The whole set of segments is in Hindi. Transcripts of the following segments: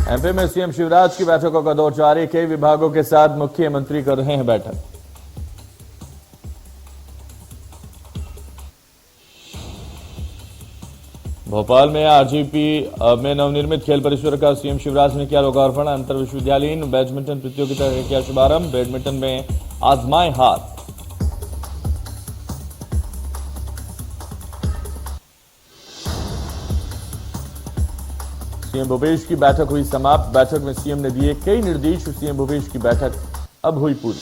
एमपी में सीएम शिवराज की बैठकों का दौर जारी। कई विभागों के साथ मुख्यमंत्री कर रहे हैं बैठक। भोपाल में आरजीपी में नवनिर्मित खेल परिसर का सीएम शिवराज ने किया लोकार्पण। अंतर विश्वविद्यालयीन बैडमिंटन प्रतियोगिता का किया शुभारंभ। बैडमिंटन में आजमाए हाथ। सीएम भूपेश की बैठक हुई समाप्त। बैठक में सीएम ने दिए कई निर्देश। सीएम भूपेश की बैठक अब हुई पूरी।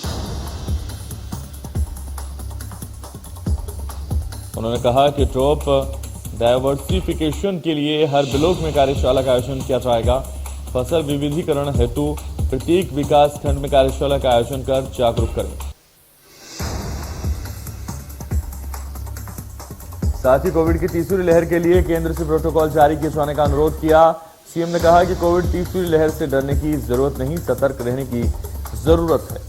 उन्होंने कहा कि ट्रॉप डायवर्सिफिकेशन के लिए हर ब्लॉक में कार्यशाला का आयोजन किया जाएगा। फसल विविधीकरण हेतु प्रत्येक विकास खंड में कार्यशाला का आयोजन कर जागरूक करें। साथ ही कोविड की तीसरी लहर के लिए केंद्र से प्रोटोकॉल जारी किए जाने का अनुरोध किया। सीएम ने कहा कि कोविड तीसरी लहर से डरने की जरूरत नहीं, सतर्क रहने की जरूरत है।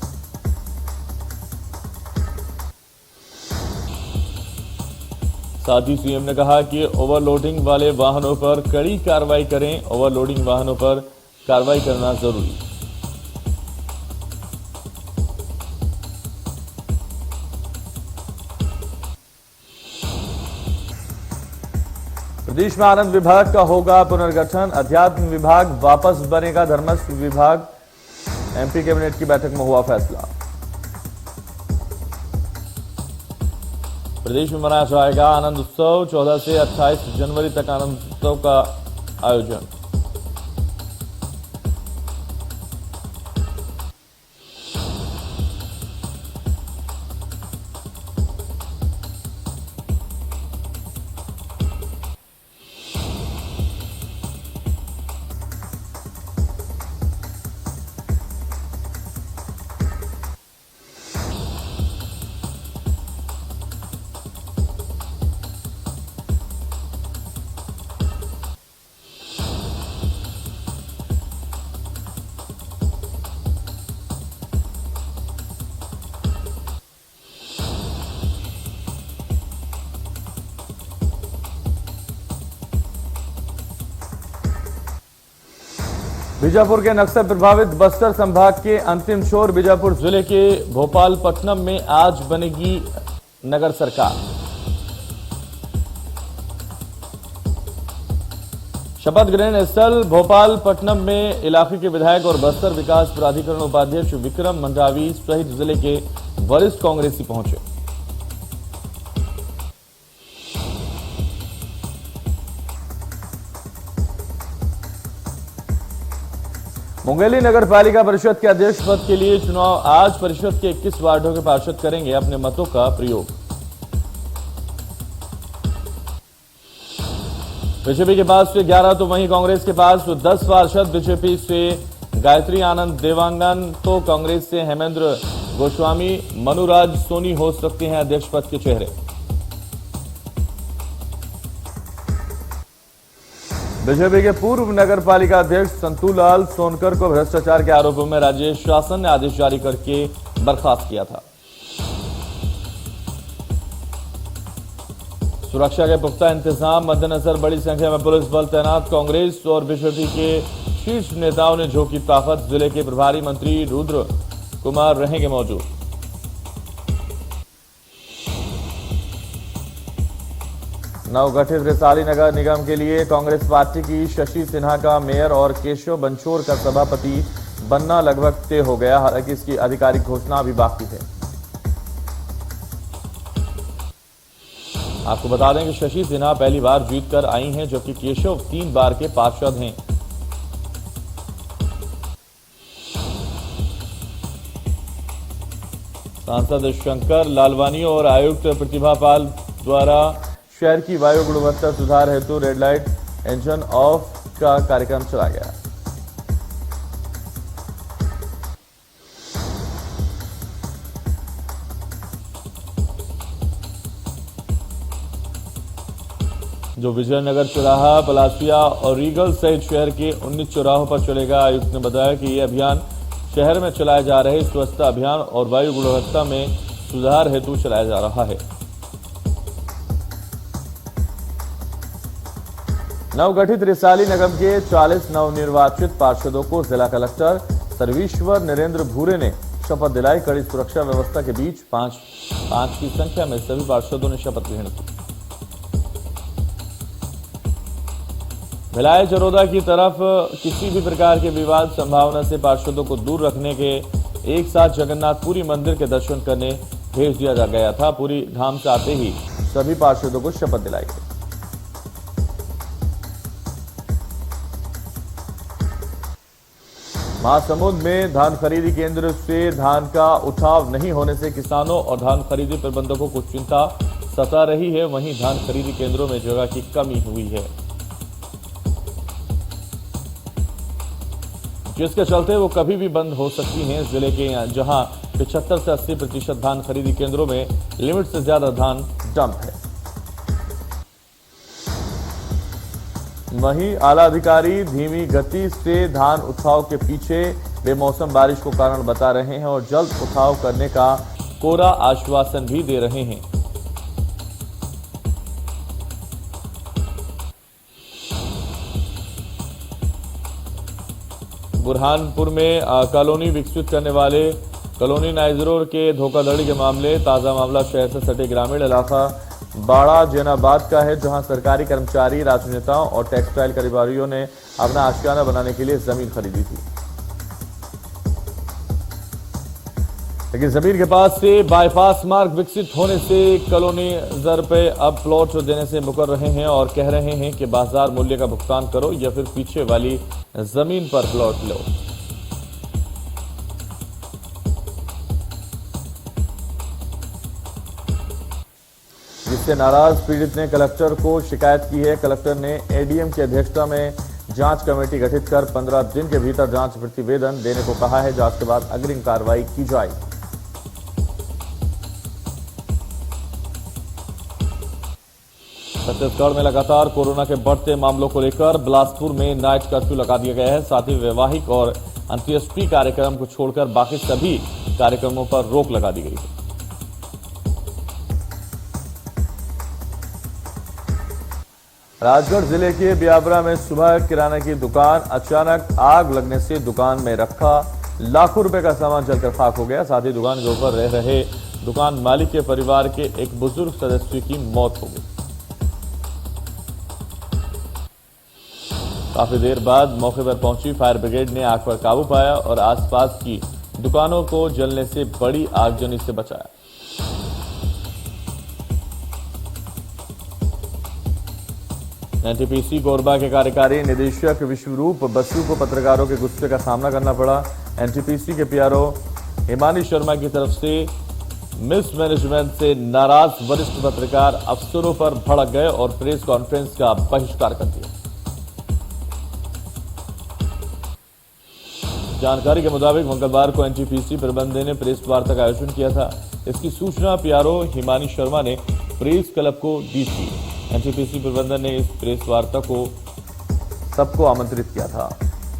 साथ ही सीएम ने कहा कि ओवरलोडिंग वाले वाहनों पर कड़ी कार्रवाई करें। ओवरलोडिंग वाहनों पर कार्रवाई करना जरूरी। प्रदेश में आनंद विभाग का होगा पुनर्गठन। अध्यात्म विभाग वापस बनेगा धर्मस्व विभाग। एमपी कैबिनेट की बैठक में हुआ फैसला। प्रदेश में मनाया जाएगा आनंद उत्सव। 14 से 28 जनवरी तक आनंद उत्सव का आयोजन। बीजापुर के नक्सल प्रभावित बस्तर संभाग के अंतिम छोर बीजापुर जिले के भोपालपट्टनम में आज बनेगी नगर सरकार। शपथ ग्रहण स्थल भोपालपट्टनम में इलाके के विधायक और बस्तर विकास प्राधिकरण उपाध्यक्ष विक्रम मंडावी सहित जिले के वरिष्ठ कांग्रेसी पहुंचे। मुंगेली नगर पालिका परिषद के अध्यक्ष पद के लिए चुनाव आज। परिषद के 21 वार्डों के पार्षद करेंगे अपने मतों का प्रयोग। बीजेपी के पास से 11 तो वहीं कांग्रेस के पास 10 पार्षद। बीजेपी से गायत्री आनंद देवांगन तो कांग्रेस से हेमेंद्र गोस्वामी मनुराज सोनी हो सकते हैं अध्यक्ष पद के चेहरे। बीजेपी के पूर्व नगर पालिका अध्यक्ष संतूलाल सोनकर को भ्रष्टाचार के आरोपों में राज्य शासन ने आदेश जारी करके बर्खास्त किया था। सुरक्षा के पुख्ता इंतजाम मद्देनजर बड़ी संख्या में पुलिस बल तैनात। कांग्रेस और बीजेपी के शीर्ष नेताओं ने झोंकी ताकत। जिले के प्रभारी मंत्री रुद्र कुमार रहेंगे मौजूद। नवगठित रिसाली नगर निगम के लिए कांग्रेस पार्टी की शशि सिन्हा का मेयर और केशव बंचोर का सभापति बनना लगभग तय हो गया। हालांकि इसकी आधिकारिक घोषणा अभी बाकी है। आपको बता दें कि शशि सिन्हा पहली बार जीतकर आई हैं, जबकि केशव 3 बार के पार्षद हैं। सांसद शंकर लालवानी और आयुक्त प्रतिभा पाल द्वारा शहर की वायु गुणवत्ता सुधार हेतु रेड लाइट इंजन ऑफ का कार्यक्रम चलाया गया। जो विजयनगर चौराहा, पलासिया और रीगल सहित शहर के 19 चौराहों पर चलेगा। आयुक्त ने बताया कि यह अभियान शहर में चलाए जा रहे स्वच्छता अभियान और वायु गुणवत्ता में सुधार हेतु चलाया जा रहा है। नवगठित रिसाली निगम के 40 नवनिर्वाचित पार्षदों को जिला कलेक्टर सर्वेश्वर नरेंद्र भूरे ने शपथ दिलाई। कड़ी सुरक्षा व्यवस्था के बीच पांच की संख्या में सभी पार्षदों ने शपथ ग्रहण की। भिलाई चरोदा की तरफ किसी भी प्रकार के विवाद संभावना से पार्षदों को दूर रखने के एक साथ जगन्नाथपुरी मंदिर के दर्शन करने भेज दिया गया था। पूरी धाम से आते ही सभी पार्षदों को शपथ दिलाई गई। महासमुंद में धान खरीदी केंद्र से धान का उठाव नहीं होने से किसानों और धान खरीदी प्रबंधकों को चिंता सता रही है। वहीं धान खरीदी केंद्रों में जगह की कमी हुई है, जिसके चलते वो कभी भी बंद हो सकती हैं। जिले के जहां 75 से 80% धान खरीदी केंद्रों में लिमिट से ज्यादा धान डंप है। वहीं आला अधिकारी धीमी गति से धान उठाव के पीछे बेमौसम बारिश को कारण बता रहे हैं और जल्द उठाव करने का कोरा आश्वासन भी दे रहे हैं। बुरहानपुर में कॉलोनी विकसित करने वाले कॉलोनीनाइजरों के धोखाधड़ी के मामले। ताजा मामला शहर से सटे ग्रामीण इलाका बाड़ा जैनाबाद का है, जहां सरकारी कर्मचारी, राजनेताओं और टेक्सटाइल कारोबारियों ने अपना आशियाना बनाने के लिए जमीन खरीदी थी, लेकिन जमीन के पास से बाईपास मार्ग विकसित होने से कॉलोनीजर पे अब प्लॉट देने से मुकर रहे हैं और कह रहे हैं कि बाजार मूल्य का भुगतान करो या फिर पीछे वाली जमीन पर प्लॉट लो। जिससे नाराज पीड़ित ने कलेक्टर को शिकायत की है। कलेक्टर ने एडीएम की अध्यक्षता में जांच कमेटी गठित कर 15 दिन के भीतर जांच प्रतिवेदन देने को कहा है। जांच के बाद अग्रिम कार्रवाई की जाएगी। छत्तीसगढ़ में लगातार कोरोना के बढ़ते मामलों को लेकर बिलासपुर में नाइट कर्फ्यू लगा दिया गया है। साथ ही वैवाहिक और अंत्येष्टि कार्यक्रम को छोड़कर बाकी सभी कार्यक्रमों पर रोक लगा दी गई है। राजगढ़ जिले के ब्यावरा में सुबह किराना की दुकान अचानक आग लगने से दुकान में रखा लाखों रुपए का सामान जलकर खाक हो गया। साथ ही दुकान के ऊपर रह रहे दुकान मालिक के परिवार के एक बुजुर्ग सदस्य की मौत हो गई। काफी देर बाद मौके पर पहुंची फायर ब्रिगेड ने आग पर काबू पाया और आसपास की दुकानों को जलने से बड़ी आगजनी से बचाया। एनटीपीसी कोरबा के कार्यकारी निदेशक विश्वरूप बसु को पत्रकारों के गुस्से का सामना करना पड़ा। एनटीपीसी के पीआरओ हिमानी शर्मा की तरफ से मिसमैनेजमेंट से नाराज वरिष्ठ पत्रकार अफसरों पर भड़क गए और प्रेस कॉन्फ्रेंस का बहिष्कार कर दिया। जानकारी के मुताबिक मंगलवार को एनटीपीसी प्रबंधन ने प्रेस वार्ता का आयोजन किया था। इसकी सूचना पीआरओ हिमानी शर्मा ने प्रेस क्लब को दी थी। एनटीपीसी प्रबंधन ने इस प्रेस वार्ता को सबको आमंत्रित किया था।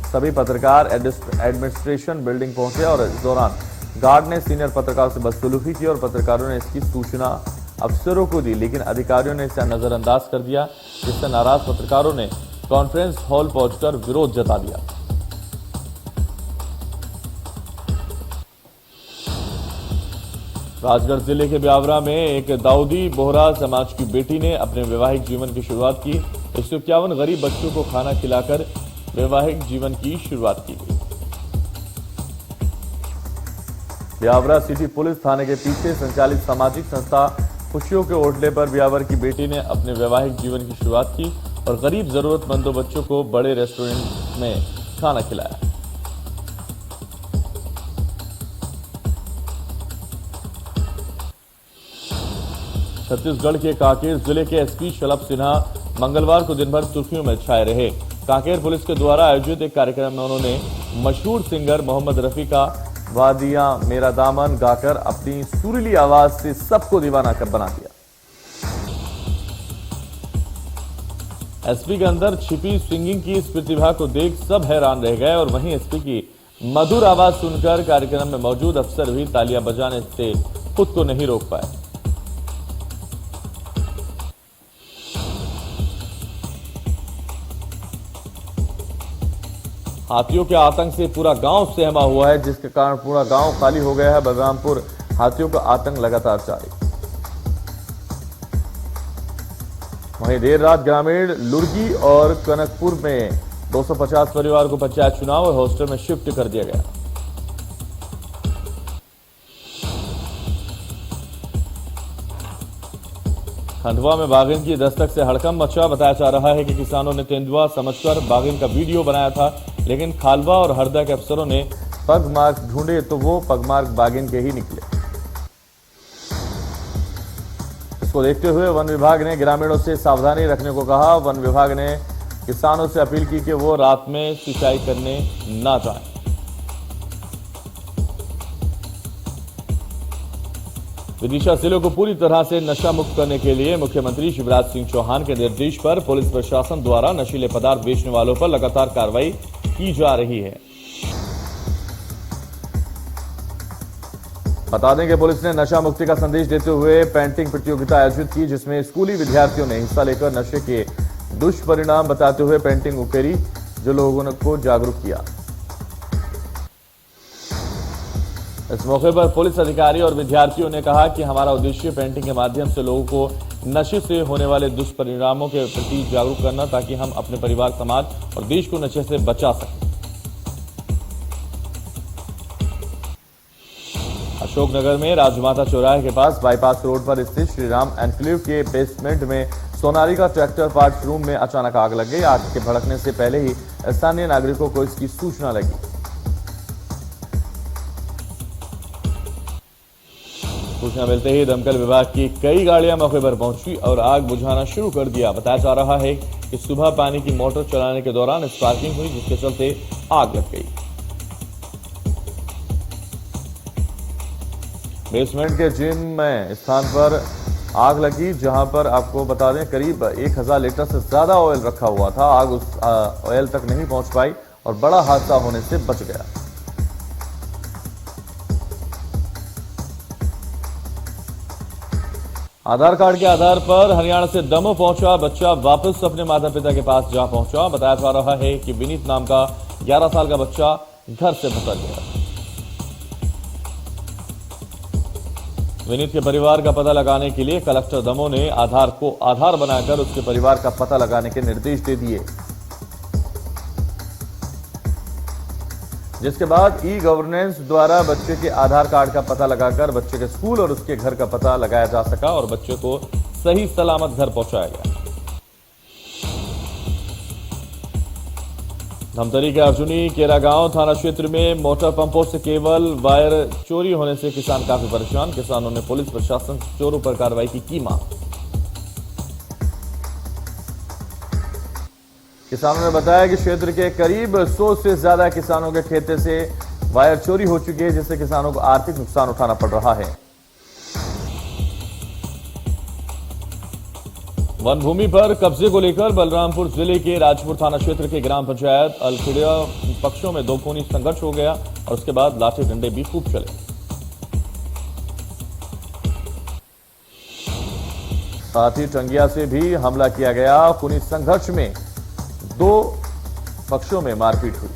सभी पत्रकार एडमिनिस्ट्रेशन बिल्डिंग पहुंचे और इस दौरान गार्ड ने सीनियर पत्रकारों से बदसलूकी की और पत्रकारों ने इसकी सूचना अफसरों को दी, लेकिन अधिकारियों ने इसे नजरअंदाज कर दिया, जिससे नाराज पत्रकारों ने कॉन्फ्रेंस हॉल पहुंचकर विरोध जता दिया। राजगढ़ जिले के ब्यावरा में एक दाऊदी बोहरा समाज की बेटी ने अपने वैवाहिक जीवन की शुरुआत की। 151 गरीब बच्चों को खाना खिलाकर वैवाहिक जीवन की शुरुआत की गई। ब्यावरा सिटी पुलिस थाने के पीछे संचालित सामाजिक संस्था खुशियों के ओटले पर ब्यावर की बेटी ने अपने वैवाहिक जीवन की शुरुआत की और गरीब जरूरतमंदों बच्चों को बड़े रेस्टोरेंट में खाना खिलाया। छत्तीसगढ़ के कांकेर जिले के एसपी शलभ सिन्हा मंगलवार को दिन भर सुर्खियों में छाए रहे। कांकेर पुलिस के द्वारा आयोजित एक कार्यक्रम में उन्होंने मशहूर सिंगर मोहम्मद रफी का वादियां मेरा दामन गाकर अपनी सुरीली आवाज से सबको दीवाना कर बना दिया। एसपी के अंदर छिपी सिंगिंग की इस प्रतिभा को देख सब हैरान रह गए और वहीं एसपी की मधुर आवाज सुनकर कार्यक्रम में मौजूद अफसर भी तालियां बजाने से खुद को नहीं रोक पाए। हाथियों के आतंक से पूरा गांव सहमा हुआ है, जिसके कारण पूरा गांव खाली हो गया है। बलरामपुर हाथियों का आतंक लगातार जारी। वहीं देर रात ग्रामीण लुर्गी और कनकपुर में 250 परिवार को पंचायत चुनाव और हॉस्टल में शिफ्ट कर दिया गया। खंडवा में बाघिन की दस्तक से हड़कंप मचा। बताया जा रहा है कि किसानों ने तेंदुआ समझकर बाघिन का वीडियो बनाया था, लेकिन खालवा और हरदा के अफसरों ने पगमार्क ढूंढे तो वो पगमार्क बाघिन के ही निकले। इसको देखते हुए वन विभाग ने ग्रामीणों से सावधानी रखने को कहा। वन विभाग ने किसानों से अपील की कि वो रात में सिंचाई करने ना जाएं। विदिशा जिले को पूरी तरह से नशा मुक्त करने के लिए मुख्यमंत्री शिवराज सिंह चौहान के निर्देश पर पुलिस प्रशासन द्वारा नशीले पदार्थ बेचने वालों पर लगातार कार्रवाई की जा रही है। बता दें कि पुलिस ने नशा मुक्ति का संदेश देते हुए पेंटिंग प्रतियोगिता आयोजित की, जिसमें स्कूली विद्यार्थियों ने हिस्सा लेकर नशे के दुष्परिणाम बताते हुए पेंटिंग उकेरी, जो लोगों को जागरूक किया। इस मौके पर पुलिस अधिकारी और विद्यार्थियों ने कहा कि हमारा उद्देश्य पेंटिंग के माध्यम से लोगों को नशे से होने वाले दुष्परिणामों के प्रति जागरूक करना, ताकि हम अपने परिवार, समाज और देश को नशे से बचा सकें। अशोकनगर में राजमाता चौराहे के पास बाईपास रोड पर स्थित श्रीराम एनक्लेव के बेसमेंट में सोनालिका ट्रैक्टर पार्ट्स रूम में अचानक आग लग गई। आग के भड़कने से पहले ही स्थानीय नागरिकों को इसकी सूचना लगी। सूचना मिलते ही दमकल विभाग की कई गाड़ियां मौके पर पहुंची और आग बुझाना शुरू कर दिया। बताया जा रहा है कि सुबह पानी की मोटर चलाने के दौरान स्पार्किंग हुई, जिसके चलते आग लग गई। बेसमेंट के जिम में स्थान पर आग लगी, जहां पर आपको बता दें करीब 1000 लीटर से ज्यादा ऑयल रखा हुआ था। आग उस ऑयल तक नहीं पहुंच पाई और बड़ा हादसा होने से बच गया। आधार कार्ड के आधार पर हरियाणा से दमोह पहुंचा बच्चा वापस अपने माता पिता के पास जा पहुंचा। बताया जा रहा है कि विनीत नाम का 11 साल का बच्चा घर से भटक गया। विनीत के परिवार का पता लगाने के लिए कलेक्टर दमोह ने आधार को आधार बनाकर उसके परिवार का पता लगाने के निर्देश दे दिए, जिसके बाद ई गवर्नेंस द्वारा बच्चे के आधार कार्ड का पता लगाकर बच्चे के स्कूल और उसके घर का पता लगाया जा सका और बच्चे को सही सलामत घर पहुंचाया गया। धमतरी के अर्जुनी केरा गांव थाना क्षेत्र में मोटर पंपों से केबल वायर चोरी होने से किसान काफी परेशान। किसानों ने पुलिस प्रशासन से चोरों पर कार्रवाई की मांग। किसानों ने बताया कि क्षेत्र के करीब 100 से ज्यादा किसानों के खेते से वायर चोरी हो चुकी है, जिससे किसानों को आर्थिक नुकसान उठाना पड़ रहा है। वन भूमि पर कब्जे को लेकर बलरामपुर जिले के राजपुर थाना क्षेत्र के ग्राम पंचायत अलखेड़िया पक्षों में दो खूनी संघर्ष हो गया और उसके बाद लाठी डंडे भी खूब चले। साथ ही टंगिया से भी हमला किया गया। खूनी संघर्ष में दो पक्षों में मारपीट हुई।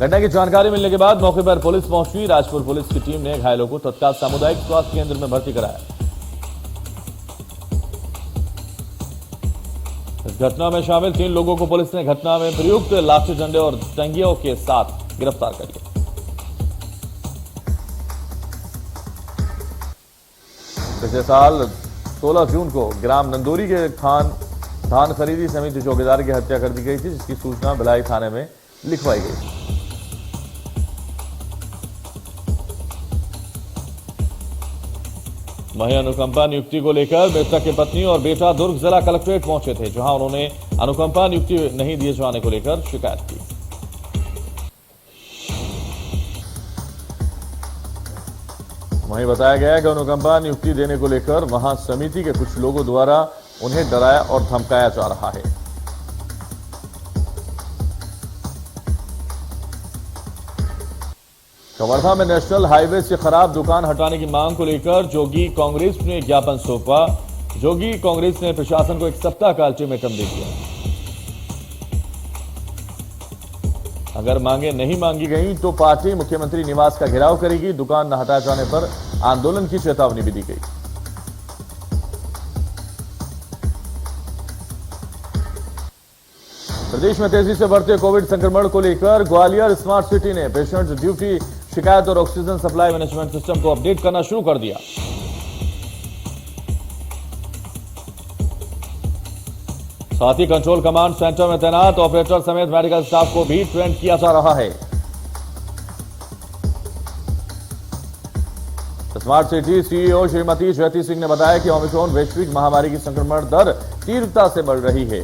घटना की जानकारी मिलने के बाद मौके पर पुलिस पहुंची। राजपुर पुलिस की टीम ने घायलों को तत्काल सामुदायिक स्वास्थ्य केंद्र में भर्ती कराया। इस घटना में शामिल 3 लोगों को पुलिस ने घटना में प्रयुक्त लाठी डंडे और टंगियों के साथ गिरफ्तार कर लिया। पिछले साल 16 जून को ग्राम नंदोरी के धान खरीदी समिति चौकीदार की हत्या कर दी गई थी, जिसकी सूचना भिलाई थाने में लिखवाई गई थी। वहीं अनुकंपा नियुक्ति को लेकर मृतक की पत्नी और बेटा दुर्ग जिला कलेक्ट्रेट पहुंचे थे, जहां उन्होंने अनुकंपा नियुक्ति नहीं दिए जाने को लेकर शिकायत की। वहीं बताया गया कि अनुकंपा नियुक्ति देने को लेकर वहां समिति के कुछ लोगों द्वारा उन्हें डराया और धमकाया जा रहा है। कवर्धा में नेशनल हाईवे से खराब दुकान हटाने की मांग को लेकर जोगी कांग्रेस ने ज्ञापन सौंपा। जोगी कांग्रेस ने प्रशासन को 1 सप्ताह का अल्टीमेटम दे दिया। अगर मांगे नहीं मांगी गई तो पार्टी मुख्यमंत्री निवास का घेराव करेगी। दुकान न हटाए जाने पर आंदोलन की चेतावनी भी दी गई। प्रदेश में तेजी से बढ़ते कोविड संक्रमण को लेकर ग्वालियर स्मार्ट सिटी ने पेशेंट्स ड्यूटी शिकायत और ऑक्सीजन सप्लाई मैनेजमेंट सिस्टम को अपडेट करना शुरू कर दिया। साथ ही कंट्रोल कमांड सेंटर में तैनात ऑपरेटर समेत मेडिकल स्टाफ को भी ट्रेन किया जा रहा है। Smart city CEO Shrimati Jyoti Singh ने बताया कि ओमिक्रॉन वैश्विक महामारी की संक्रमण दर तीव्रता से बढ़ रही है।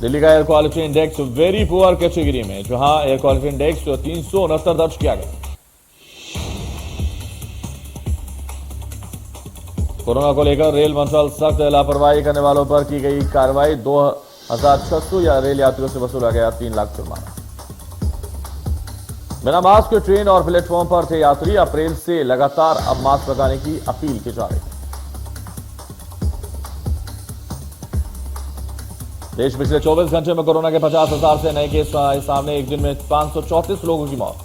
दिल्ली का air quality index very poor category में, जहां एयर क्वालिटी इंडेक्स 369 दर्ज किया गया। कोरोना को लेकर रेल मंत्रालय सख्त, लापरवाही करने वालों पर की गई कार्रवाई। 2600 या रेल यात्रियों से वसूला गया 3 लाख जुर्माना। बिना मास्क के ट्रेन और प्लेटफॉर्म पर थे यात्री। अप्रैल से लगातार अब मास्क लगाने की अपील की जा रही है। देश पिछले 24 घंटे में कोरोना के 50,000 से नए केस आए सामने। एक दिन में 534 लोगों की मौत।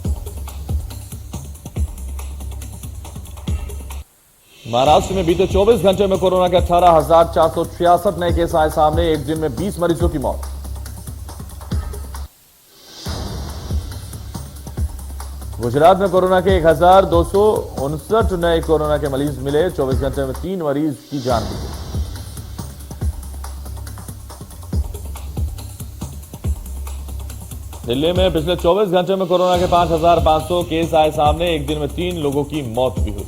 महाराष्ट्र में बीते 24 घंटे में कोरोना के 18,466 नए केस आए सामने। एक दिन में 20 मरीजों की मौत। गुजरात में कोरोना के 1,259 नए कोरोना के मरीज मिले। 24 घंटे में 3 मरीज की जान दी गई। दिल्ली में पिछले 24 घंटे में कोरोना के 5,500 केस आए सामने। एक दिन में 3 लोगों की मौत भी हुई।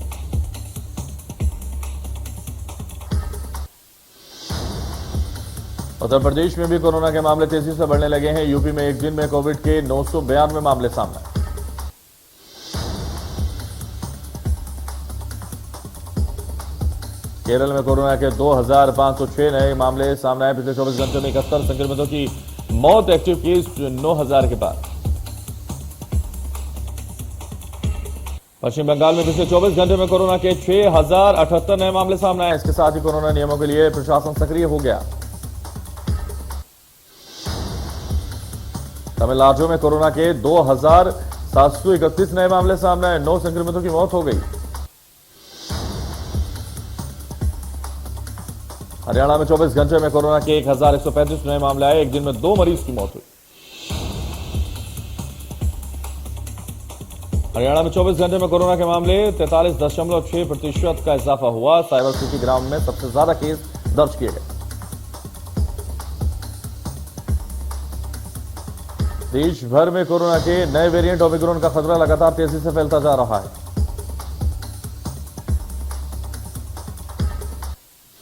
उत्तर प्रदेश में भी कोरोना के मामले तेजी से बढ़ने लगे हैं। यूपी में एक दिन में कोविड के 992 मामले सामने आए। केरल में कोरोना के 2,506 नए मामले सामने आए। पिछले 24 घंटे में 71 संक्रमितों की मौत। एक्टिव केस 9,000 के पार। पश्चिम बंगाल में पिछले 24 घंटे में कोरोना के 6,078 नए मामले सामने आए। इसके साथ ही कोरोना नियमों के लिए प्रशासन सक्रिय हो गया। तमिलनाडु में कोरोना के 2,731 नए मामले सामने आए। 9 संक्रमितों की मौत हो गई। हरियाणा में 24 घंटे में कोरोना के 1,135 नए मामले आए। एक दिन में 2 मरीज की मौत हुई। हरियाणा में 24 घंटे में कोरोना के मामले 43.6% का इजाफा हुआ। साइबर सिटी ग्राउंड में सबसे ज्यादा केस दर्ज किए गए। देश भर में कोरोना के नए वेरिएंट ओमिक्रॉन का खतरा लगातार तेजी से फैलता जा रहा है।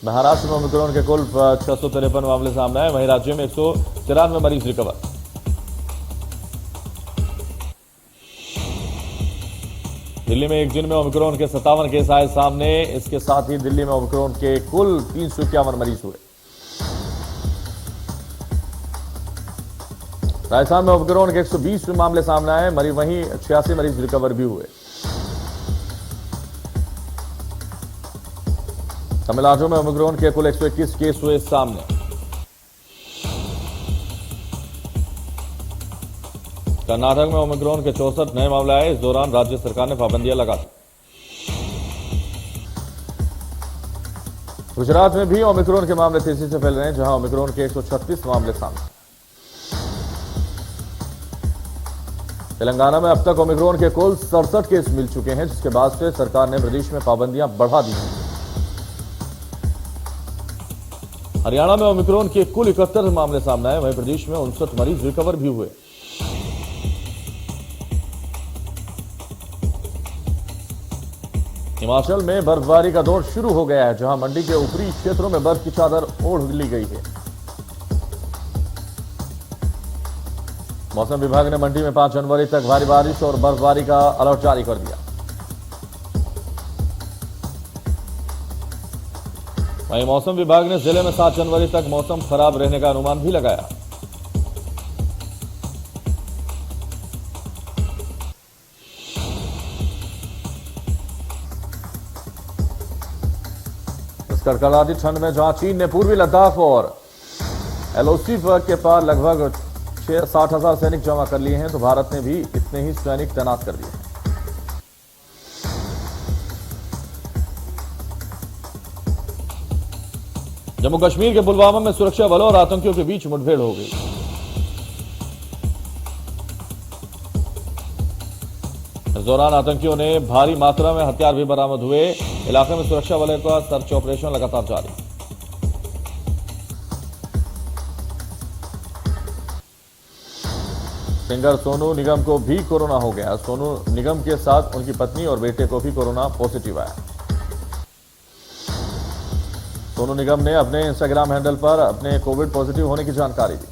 महाराष्ट्र में ओमिक्रॉन के कुल 653 मामले सामने आए। वहीं राज्य में 193 मरीज रिकवर। दिल्ली में एक दिन में ओमिक्रॉन के 57 केस आए सामने। इसके साथ ही दिल्ली में ओमिक्रॉन के कुल 351 मरीज हुए। राजस्थान में ओमिक्रॉन के 120 मामले सामने आए। वहीं 86 मरीज रिकवर भी हुए। तमिलनाडु में ओमिक्रॉन के कुल 121 केस हुए सामने। कर्नाटक में ओमिक्रॉन के 64 नए मामले आए। इस दौरान राज्य सरकार ने पाबंदियां लगा दी। गुजरात में भी ओमिक्रॉन के मामले तेजी से फैल रहे हैं, जहां ओमिक्रॉन के 136 मामले सामने। तेलंगाना में अब तक ओमिक्रॉन के कुल 67 केस मिल चुके हैं, जिसके बाद से सरकार ने प्रदेश में पाबंदियां बढ़ा दी हैं। हरियाणा में ओमिक्रॉन के कुल 71 मामले सामने आए। वहीं प्रदेश में 59 मरीज रिकवर भी हुए। हिमाचल में बर्फबारी का दौर शुरू हो गया है, जहां मंडी के ऊपरी क्षेत्रों में बर्फ की चादर ओढ़ ली गई है। मौसम विभाग ने मंडी में 5 जनवरी तक भारी बारिश और बर्फबारी का अलर्ट जारी कर दिया। वहीं मौसम विभाग ने जिले में 7 जनवरी तक मौसम खराब रहने का अनुमान भी लगाया। इस कड़कड़ाती ठंड में जहां चीन ने पूर्वी लद्दाख और एलओसी के पार लगभग 60,000 सैनिक जमा कर लिए हैं, तो भारत ने भी इतने ही सैनिक तैनात कर दिए हैं। जम्मू कश्मीर के पुलवामा में सुरक्षा बलों और आतंकियों के बीच मुठभेड़ हो गई। इस दौरान आतंकियों ने भारी मात्रा में हथियार भी बरामद हुए। इलाके में सुरक्षा बलों का सर्च ऑपरेशन लगातार जारी। सिंगर सोनू निगम को भी कोरोना हो गया। सोनू निगम के साथ उनकी पत्नी और बेटे को भी कोरोना पॉजिटिव आया। सोनू निगम ने अपने इंस्टाग्राम हैंडल पर अपने कोविड पॉजिटिव होने की जानकारी दी।